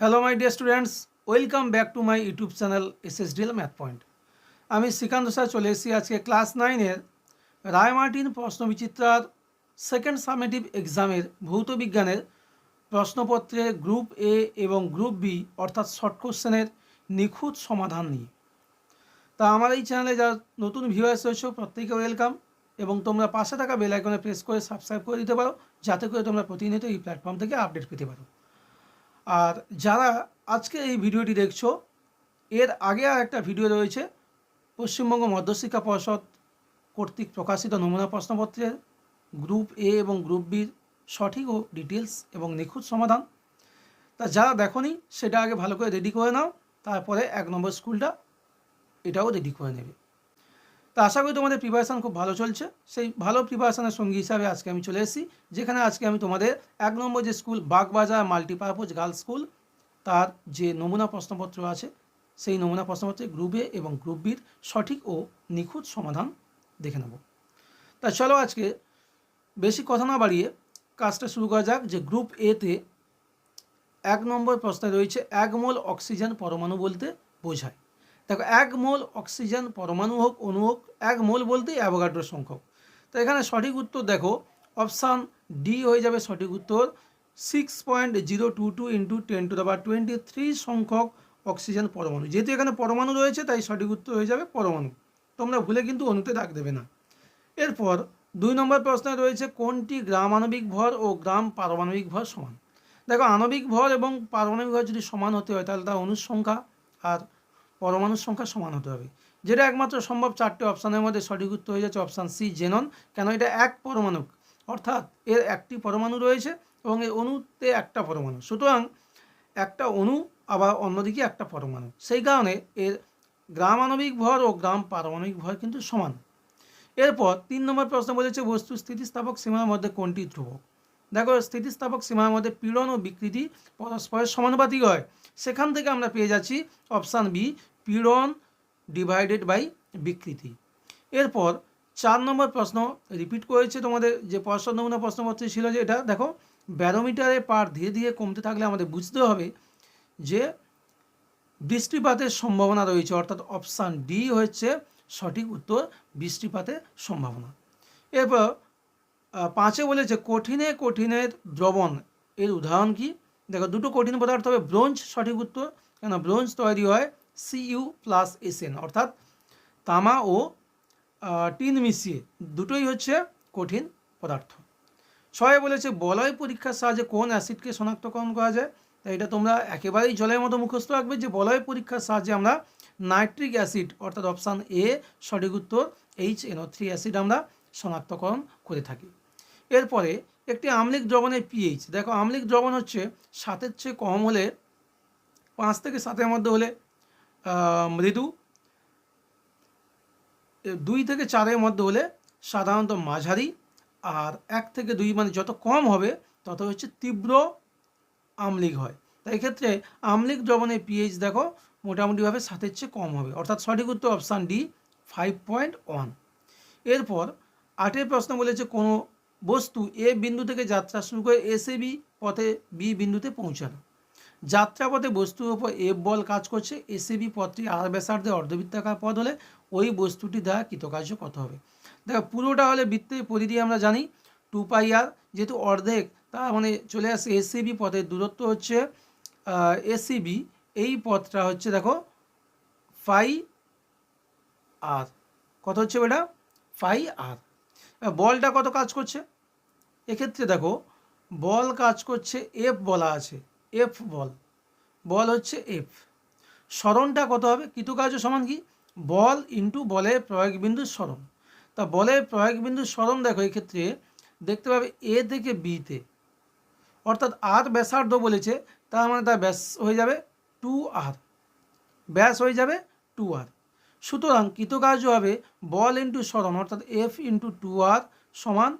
Hello my dear students, welcome back to my YouTube channel SSDL math point. আমি Srikanta sir চলে এসেছি আজকে class 9-এর Ray Martin প্রশ্নবিচিত্রার second summative এক্সামের ভৌত বিজ্ঞানের প্রশ্নপত্রে গ্রুপ এ এবং গ্রুপ বি অর্থাৎ শর্ট কোশ্চেনের নিখুঁত সমাধান নিয়ে। তা আমার এই চ্যানেলে যারা নতুন ভিউয়ার্স রয়েছে প্রত্যেকে ওয়েলকাম, এবং তোমরা পাশে থাকা বেল আইকনে প্রেস করে সাবস্ক্রাইব করে দিতে পারো, যাতে করে তোমরা প্রতিনিয়ত এই প্ল্যাটফর্ম থেকে আপডেট পেতে পারো। আর যারা আজকে এই ভিডিওটি দেখছো, এর আগে আর একটা ভিডিও রয়েছে পশ্চিমবঙ্গ মধ্যশিক্ষা পর্ষদ কর্তৃক প্রকাশিত নমুনা প্রশ্নপত্রের গ্রুপ এ এবং গ্রুপ বির সঠিক ও ডিটেলস এবং নিখুঁত সমাধান। তা যারা দেখোনি সেটা আগে ভালো করে রেডি করে নাও, তারপরে 1 নম্বর স্কুলটা এটাও রেডি করে নেবে। তা আশা করি তোমাদের প্রিপারেশান খুব ভালো চলছে। সেই ভালো প্রিপারেশানের সঙ্গী হিসাবে আজকে আমি চলে এসেছি, যেখানে আজকে আমি তোমাদের 1 নম্বর যে school Bagbazar multipurpose girls school, তার যে নমুনা প্রশ্নপত্র আছে সেই নমুনা প্রশ্নপত্রে গ্রুপ এ এবং গ্রুপ বির সঠিক ও নিখুঁত সমাধান দেখে নেব। তা চলো আজকে বেশি কথা না বাড়িয়ে কাজটা শুরু করা যাক। যে গ্রুপ এতে 1 নম্বর প্রশ্নে রয়েছে 1 মোল অক্সিজেন পরমাণু বলতে বোঝায়। দেখো, 1 মোল অক্সিজেন পরমাণু হোক অণু হোক, 1 মোল বলতেই অ্যাভোগাড্রো সংখ্যক। তো এখানে সঠিক উত্তর দেখো অপশান ডি হয়ে যাবে সঠিক উত্তর। 6.022 ইন্টু 10⁻23 সংখ্যক অক্সিজেন পরমাণু। যেহেতু এখানে পরমাণু রয়েছে তাই সঠিক উত্তর হয়ে যাবে পরমাণু। তোমরা ভুলে কিন্তু অণুতে দাগ দেবে না। এরপর 2 নম্বর প্রশ্নে রয়েছে কোনটি গ্রাম আণবিক ভর ও গ্রাম পারমাণবিক ভর সমান। দেখো, আণবিক ভর এবং পারমাণবিক ভর যদি সমান হতে হয় তাহলে তার অণুর সংখ্যা আর পরমাণুর সংখ্যা সমান হতে হবে। যেটা একমাত্র সম্ভব 4টে অপশানের মধ্যে সঠিক উত্তর হয়ে যাচ্ছে অপশান সি জেনন। কেন? এটা এক পরমাণু, অর্থাৎ এর একটি পরমাণু রয়েছে এবং এই অণুতে একটা পরমাণু, সুতরাং একটা অণু আবার অন্যদিকে একটা পরমাণু, সেই কারণে এর গ্রাম আণবিক ভর ও গ্রাম পারমাণবিক ভর কিন্তু সমান। এরপর 3 নম্বর প্রশ্ন বলেছে বস্তু স্থিতিস্থাপক সীমার মধ্যে কোনটি ধ্রুবক। দেখো, স্থিতিস্থাপক সীমার মধ্যে পীড়ন ও বিকৃতি পরস্পরের সমানুপাতিক হয়। সেখান থেকে আমরা পেয়ে যাচ্ছি অপশান বি, পীড়ন ডিভাইডেড বাই বিকৃতি। এরপর 4 নম্বর প্রশ্ন রিপিট করেছে তোমাদের যে পর্ষদ নমুনা প্রশ্নপত্রে ছিল, যে এটা দেখো ব্যারোমিটারে পার ধীরে ধীরে কমতে থাকলে আমাদের বুঝতে হবে যে বৃষ্টিপাতের সম্ভাবনা রয়েছে, অর্থাৎ অপশান ডি হচ্ছে সঠিক উত্তর, বৃষ্টিপাতের সম্ভাবনা। এরপর 5-এ বলেছে কঠিনে কঠিনের দ্রবণ এর উদাহরণ কি। দেখো, দুটো কঠিন পদার্থ হবে ব্রোঞ্জ সঠিক উত্তর, কেন ব্রোঞ্জ তৈরি হয় Cu+Sn, অর্থাৎ তামা ও টিন মিশিয়ে, দুটোই হচ্ছে কঠিন পদার্থ। 6-এ বলেছে বলয় পরীক্ষার সাহায্যে কোন অ্যাসিডকে শনাক্তকরণ করা যায়। তাই এটা তোমরা একেবারেই জলের মতো মুখস্থ রাখবে যে বলয় পরীক্ষার সাহায্যে আমরা নাইট্রিক অ্যাসিড, অর্থাৎ অপশান এ সঠিক উত্তর, HNO3 অ্যাসিড আমরা শনাক্তকরণ করে থাকি। এরপরে একটি আম্লিক দ্রবণের পিএইচ। দেখো, আম্লিক দ্রবণ হচ্ছে 7-এর চেয়ে কম হলে, 5 থেকে 7-এর মধ্যে হলে মৃদু, 2 থেকে 4-এর মধ্যে হলে সাধারণত মাঝারি, আর 1 থেকে 2 মানে যত কম হবে তত হচ্ছে তীব্র আম্লিক হয়। তাই এক্ষেত্রে আম্লিক দ্রবণের পিএইচ দেখো মোটামুটিভাবে 7-এর চেয়ে কম হবে, অর্থাৎ সঠিক উত্তর অপশান ডি 5.1। এরপর 8-এর প্রশ্ন বলেছে কোনো বস্তু এ বিন্দু থেকে যাত্রা শুরু করে এসে বি পথে বি বিন্দুতে পৌঁছানো। যাত্রাপথে বস্তুর উপর এফ বল কাজ করছে, এসে বি পথটি আর ব্যাসার্ধে অর্ধবৃত্তাকার পথ হলে ওই বস্তুটি দ্বারা কৃতকার্য কত হবে। দেখো, পুরোটা হলে বৃত্তের পরিধি আমরা জানি 2πr, যেহেতু অর্ধেক তার মানে চলে আসে এসিবি পথের দূরত্ব হচ্ছে এসিবি, এই পথটা হচ্ছে দেখো ফাই আর, কত হচ্ছে বেটা ফাই আর। বলটা কত কাজ করছে, এক্ষেত্রে দেখো বল কাজ করছে এফ বলা আছে, এফ বল হচ্ছে এফ। স্মরণটা কত হবে, কৃতকার্য সমান কি বল ইন্টু বলের প্রয়োগ বিন্দুর স্মরণ। তা বলের প্রয়োগ বিন্দুর স্মরণ দেখো এক্ষেত্রে দেখতে পাবে এ থেকে বিতে, অর্থাৎ আর ব্যাসার্ধ বলেছে, তার মানে তার ব্যাস হয়ে যাবে 2r, ব্যাস হয়ে যাবে 2r। সুতরাং কৃতকার্য হবে বল ইন্টু স্মরণ, অর্থাৎ এফ ইন্টু 2r সমান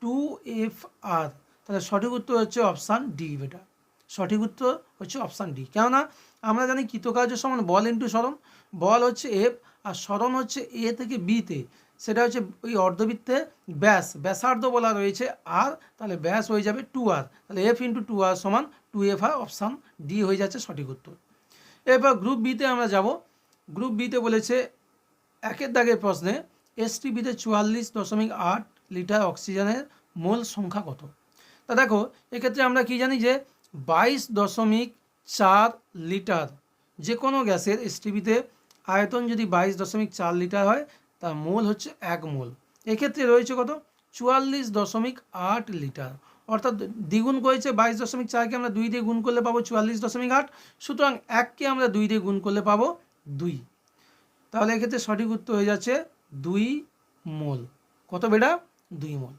2fr। তাহলে সঠিক উত্তর হচ্ছে অপশান ডি। বেটা, সঠিক উত্তর হচ্ছে অপশান ডি। কেননা আমরা জানি কৃতকার্য সমান বল ইন্টু স্মরণ, বল হচ্ছে এফ আর স্মরণ হচ্ছে এ থেকে বিতে, সেটা হচ্ছে ওই অর্ধবৃত্তে ব্যাসার্ধ বলা রয়েছে আর, তাহলে ব্যাস হয়ে যাবে 2r, তাহলে এফ ইন্টু 2r সমান 2F অপশান ডি হয়ে যাচ্ছে সঠিক উত্তর। এরপর গ্রুপ বিতে আমরা যাব। গ্রুপ বিতে বলেছে একের দাগের প্রশ্নে এসটিপিতে 44.8 লিটার অক্সিজেনের মোল সংখ্যা কত। তা দেখো এক্ষেত্রে আমরা কি জানি যে 22.4 লিটার যে কোনো গ্যাসের এসটিপিতে আয়তন যদি 22.4 লিটার হয় তার মোল হচ্ছে 1 মোল। এক্ষেত্রে রয়েছে কত 44.8 লিটার, অর্থাৎ দ্বিগুণ করেছে 22.4কে আমরা 2 দিয়ে গুণ করলে পাবো 44.8, সুতরাং 1কে আমরা 2 দিয়ে গুণ করলে পাবো 2। তাহলে এক্ষেত্রে সঠিক উত্তর হয়ে যাচ্ছে 2 মোল। কত বেটা 2 মোল।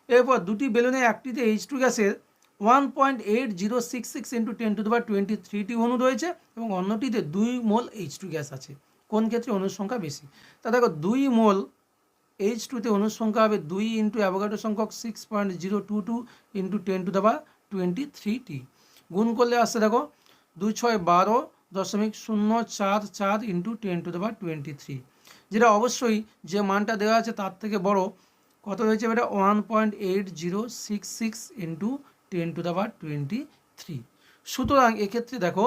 এরপর দুটি বেলুনে একটিতে H2 গ্যাসের 1.8066 × 10⁻23টি অণু রয়েছে এবং অন্যটিতে 2 মোল H2 গ্যাস আছে। কোন ক্ষেত্রে অণুর সংখ্যা বেশি। তা দেখো 2 মোল H2তে অণুর সংখ্যা হবে 2 × অ্যাভোগাড্রো সংখ্যক 6.022 × 10⁻23টি। গুণ করলে আসছে দেখো 2 6 12.044 × 10⁻23, যেটা অবশ্যই যে মানটা দেওয়া আছে তার থেকে বড়। কত রয়েছে এটা 1.8066 × 10⁻23। সুতরাং এক্ষেত্রে দেখো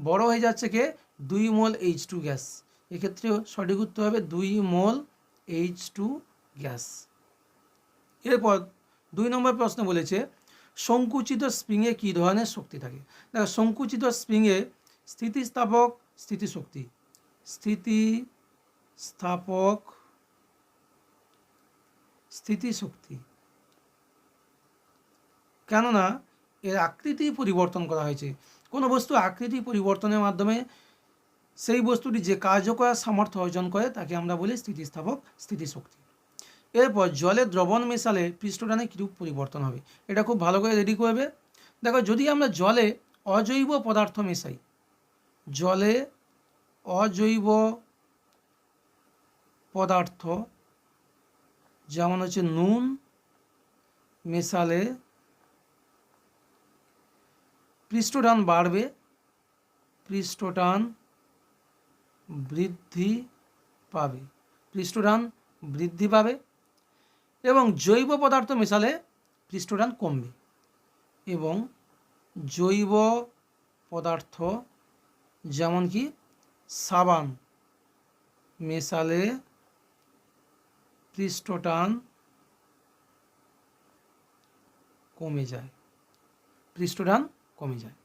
বড় হয়ে যাচ্ছে কে 2 মোল H2 গ্যাস। এক্ষেত্রেও সঠিক উত্তর হবে 2 মোল H2 গ্যাস। এরপর 2 নম্বর প্রশ্ন বলেছে সংকুচিত স্প্রিংয়ে কী ধরনের শক্তি থাকে। দেখো সংকুচিত স্প্রিংয়ে স্থিতিস্থাপক স্থিতিশক্তি, স্থিতিস্থাপক স্থিতিশক্তি, কেননা এর আকৃতি পরিবর্তন করা হয়েছে। কোনো বস্তু আকৃতি পরিবর্তনের মাধ্যমে সেই বস্তুটি যে কার্য করার সামর্থ্য অর্জন করে তাকে আমরা বলি স্থিতিস্থাপক স্থিতিশক্তি। এরপর জলে দ্রবণ মেশালে পৃষ্ঠটানে কীরূপ পরিবর্তন হবে, এটা খুব ভালো করে রেডি করবে। দেখো যদি আমরা জলে অজৈব পদার্থ মেশাই, জলে অজৈব পদার্থ যেমন হচ্ছে নুন মেশালে পৃষ্ঠটান বাড়বে, পৃষ্ঠটান বৃদ্ধি পাবে, পৃষ্ঠটান বৃদ্ধি পাবে। এবং জৈব পদার্থ মেশালে পৃষ্ঠটান কমবে, এবং জৈব পদার্থ যেমন কি সাবান মেশালে পৃষ্ঠটান কমে যায়, পৃষ্ঠটান কমে যায়।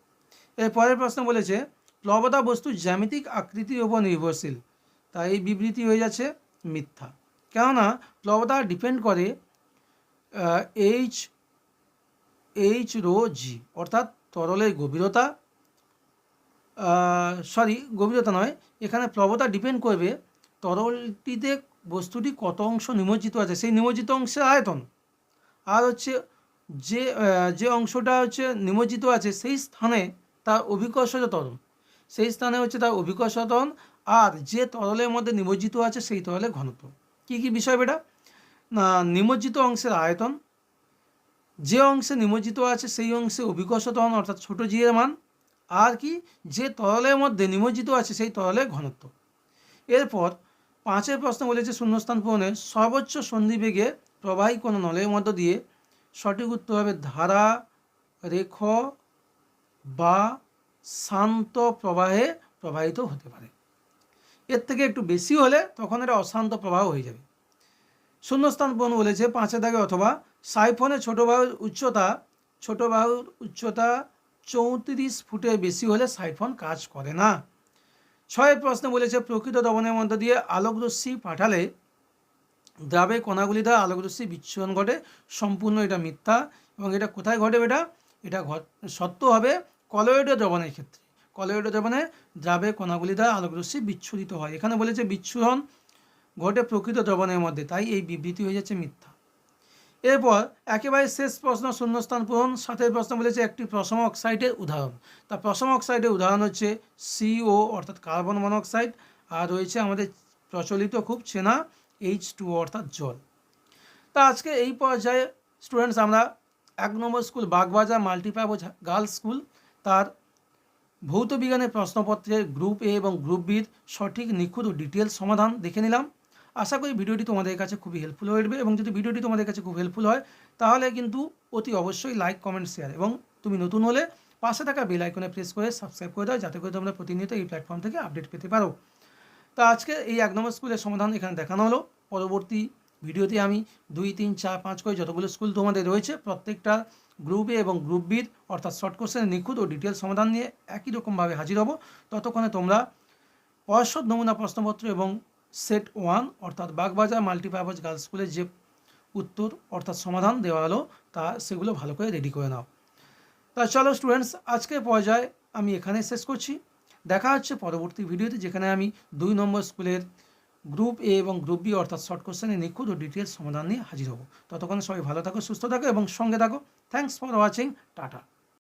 এর পরের প্রশ্ন বলেছে প্লবতা বস্তু জ্যামিতিক আকৃতির উপর নির্ভরশীল, তাই এই বিবৃতি হয়ে যাচ্ছে মিথ্যা। কেননা প্লবতা ডিপেন্ড করে এইচ রো জি, অর্থাৎ তরলের গভীরতা, গভীরতা নয়, এখানে প্লবতা ডিপেন্ড করবে তরলটিতে বস্তুটি কত অংশ নিমজ্জিত আছে সেই নিমজ্জিত অংশের আয়তন, আর হচ্ছে যে অংশটা হচ্ছে নিমজ্জিত আছে সেই স্থানে তার অভিকর্ষজ ত্বরণ, সেই স্থানে হচ্ছে তার অভিকর্ষজ ত্বরণ, আর যে তরলের মধ্যে নিমজ্জিত আছে সেই তরলের ঘনত্ব। কি কি বিষয় বেটা, না নিমজ্জিত অংশের আয়তন, যে অংশে নিমজ্জিত আছে সেই অংশে অভিকর্ষজ ত্বরণ অর্থাৎ ছোট জি এর মান, আর কি যে তরলের মধ্যে নিমজ্জিত আছে সেই তরলের ঘনত্ব। এরপর 5 প্রশ্ন বলেছে শূন্যস্থান পূরণের সর্বোচ্চ সন্ধিবেগে প্রবাহী কোনো নলের মধ্য দিয়ে, সঠিক উত্তর হবে ধারা, রেখ বা শান্ত প্রবাহে প্রবাহিত হতে পারে। এর থেকে একটু বেশি হলে তখন এটা অশান্ত প্রবাহ হয়ে যাবে। শূন্যস্থান পূরণ বলেছে 5 দাগে অথবা সাইফনের ছোট বাহুর উচ্চতা 34 ফুটের বেশি হলে সাইফন কাজ করে না। 6 প্রশ্নে বলেছে প্রকৃত দ্রবণের মধ্য দিয়ে আলোকরশ্মি পাঠালে দ্রাবে কণাগুলি দ্বারা আলোকরশ্মি বিচ্ছুরণ ঘটে, সম্পূর্ণ এটা মিথ্যা। এবং এটা কোথায় ঘটে বেটা, এটা সত্য হবে কলয়েড দ্রবণের ক্ষেত্রে। কলয়েড দ্রবণে দ্রাবে কণাগুলি দ্বারা আলোকরশ্মি বিচ্ছুরিত হয়, এখানে বলেছে বিচ্ছুরণ ঘটে প্রকৃত দ্রবণের মধ্যে, তাই এই বিবৃতি হয়ে যাচ্ছে মিথ্যা। এরপর একেবারে শেষ প্রশ্ন শূন্যস্থান পূরণ 7 প্রশ্ন বলেছে একটি প্রশম অক্সাইডের উদাহরণ। তা প্রশম অক্সাইডের উদাহরণ হচ্ছে CO অর্থাৎ কার্বন মনোক্সাইড, আর রয়েছে আমাদের প্রচলিত খুব চেনা H2O অর্থাৎ জল। তা আজকে এই পর্যায়ে স্টুডেন্টস আমরা 1 number school Bagbazar multipurpose girls school তার ভৌত বিজ্ঞানের প্রশ্নপত্রের গ্রুপ এ এবং গ্রুপ বির সঠিক নিখুঁত ও ডিটেলস সমাধান দেখে নিলাম। আশা করি ভিডিওটি তোমাদের কাছে খুবই হেল্পফুল হয়ে উঠবে, এবং যদি ভিডিওটি তোমাদের কাছে খুব হেল্পফুল হয় তাহলে কিন্তু অতি অবশ্যই লাইক কমেন্ট শেয়ার, এবং তুমি নতুন হলে পাশে থাকা বেল আইকনে প্রেস করে সাবস্ক্রাইব করে দাও, যাতে করে তোমরা প্রতিনিয়ত এই প্ল্যাটফর্ম থেকে আপডেট পেতে পারো। তো আজকে এই 1 নম্বর স্কুলের সমাধান এখানে দেখানো হলো। পরবর্তী ভিডিওতে আমি 2, 3, 4, 5 করে যতগুলো স্কুল তোমাদের রয়েছে প্রত্যেকটা গ্রুপ এ এবং গ্রুপ বির অর্থাৎ শর্ট কোশ্চেনের নিখুঁত ও ডিটেল সমাধান নিয়ে একই রকমভাবে হাজির হব। ততক্ষণে তোমরা পর্ষদ নমুনা প্রশ্নপত্র এবং সেট 1 অর্থাৎ বাগবাজার মাল্টিপারপাস গার্লস স্কুলের যে উত্তর অর্থাৎ সমাধান দেওয়া হলো সেগুলো ভালো করে রেডি করে নাও। তা চলো স্টুডেন্টস, আজকের পর্যায়ে আমি এখানে শেষ করছি। দেখা হচ্ছে পরবর্তী ভিডিওতে, যেখানে আমি 2 নম্বর স্কুলের গ্রুপ এ এবং গ্রুপ বি অর্থাৎ শর্ট কোশ্চেনের নিখুঁত ও ডিটেলস সমাধান নিয়ে হাজির হব। ততক্ষণ সবাই ভালো থাকো, সুস্থ থাকো এবং সঙ্গে থাকো। Thanks for watching. টাটা।